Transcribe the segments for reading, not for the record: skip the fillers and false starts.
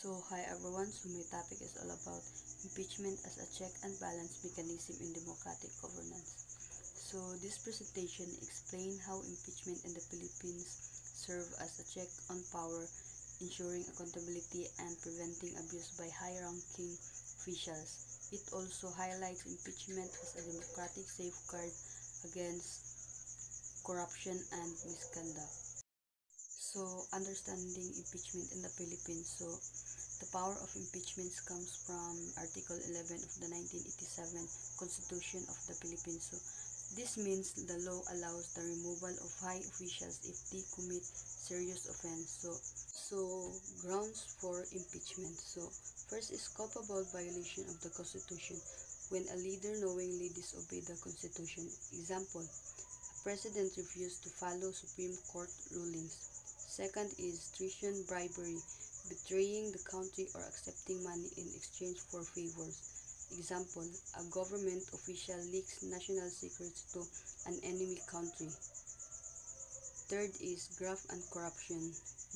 Hi everyone, my topic is all about impeachment as a check and balance mechanism in democratic governance. This presentation explains how impeachment in the Philippines serve as a check on power, ensuring accountability and preventing abuse by high-ranking officials. It also highlights impeachment as a democratic safeguard against corruption and misconduct. Understanding impeachment in the Philippines. The power of impeachment comes from Article 11 of the 1987 Constitution of the Philippines. This means the law allows the removal of high officials if they commit serious offense. Grounds for impeachment. First is culpable violation of the Constitution when a leader knowingly disobeyed the Constitution. Example, a president refused to follow Supreme Court rulings. Second is treason, bribery, betraying the country or accepting money in exchange for favors. Example, a government official leaks national secrets to an enemy country. Third is graft and corruption,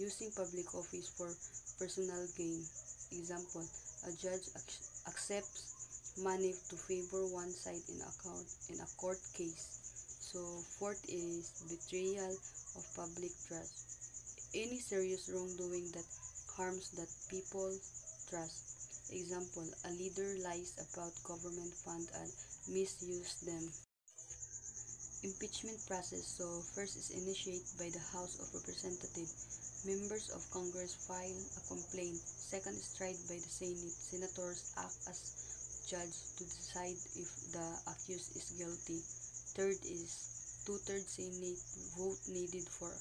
using public office for personal gain. Example, a judge accepts money to favor one side in a court case. Fourth is betrayal of public trust. Any serious wrongdoing that harms that people's trust. Example, a leader lies about government fund and misuse them. Impeachment process. First is initiated by the House of Representatives. Members of Congress file a complaint. Second is tried by the Senate. Senators act as judge to decide if the accused is guilty. Third is two-thirds Senate vote needed for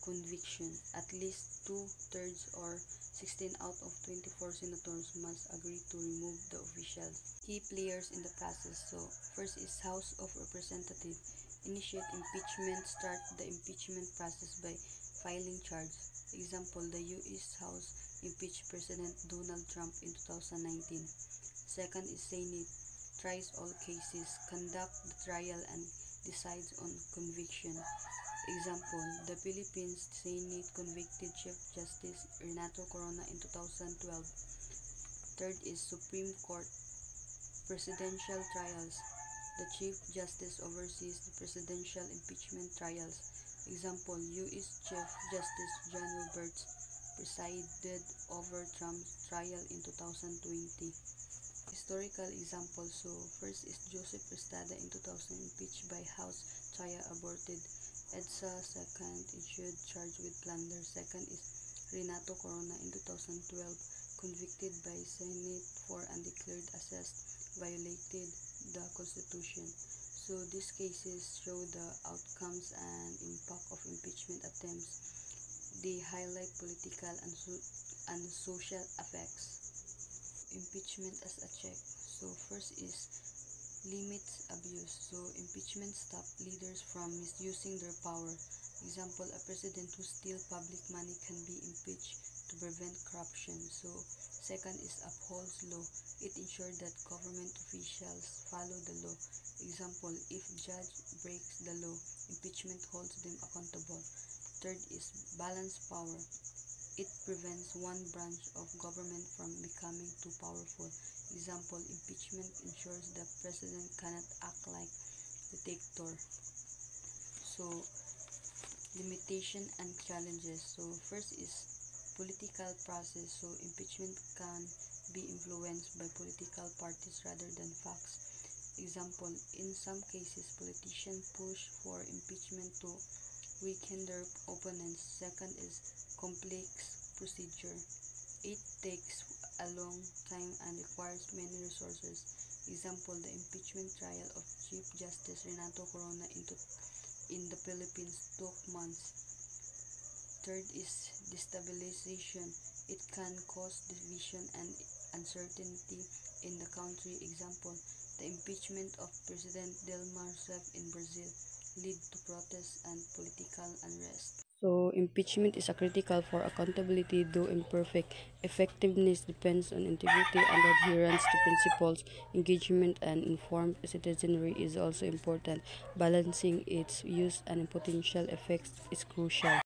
conviction. At least 2/3 or 16 out of 24 senators must agree to remove the officials. Key players in the process. First is House of Representatives. Initiate impeachment. Start the impeachment process by filing charges. Example, the U.S. House impeached President Donald Trump in 2019. Second is Senate. Tries all cases, conduct the trial and decides on conviction. Example, the Philippines Senate convicted Chief Justice Renato Corona in 2012. Third is Supreme Court. Presidential trials. The Chief Justice oversees the presidential impeachment trials. Example, U.S. Chief Justice John Roberts presided over Trump's trial in 2020. Historical example. First is Joseph Estrada in 2000 impeached by House, trial aborted. EDSA second issued charge with plunder. Second is Renato Corona in 2012 convicted by Senate for undeclared assets violated the Constitution. These cases show the outcomes and impact of impeachment attempts. They highlight political and social effects. Impeachment as a check. First is limits abuse. Impeachment stops leaders from misusing their power. Example, a president who steals public money can be impeached to prevent corruption. Second is upholds law. It ensures that government officials follow the law. Example, if judge breaks the law, impeachment holds them accountable. Third is balance power. It prevents one branch of government from becoming too powerful. Example, impeachment ensures the president cannot act like dictator. Limitation and challenges. First is political process. Impeachment can be influenced by political parties rather than facts. Example, in some cases, politicians push for impeachment to weaken their opponents. Second is complex procedure. It takes a long time and requires many resources. Example, the impeachment trial of Chief Justice Renato Corona in the Philippines took months. Third is destabilization. It can cause division and uncertainty in the country. Example, the impeachment of President Dilma Rousseff in Brazil led to protests and political unrest. Impeachment is critical for accountability, though imperfect. Effectiveness depends on integrity and adherence to principles. Engagement and informed citizenry is also important. Balancing its use and potential effects is crucial.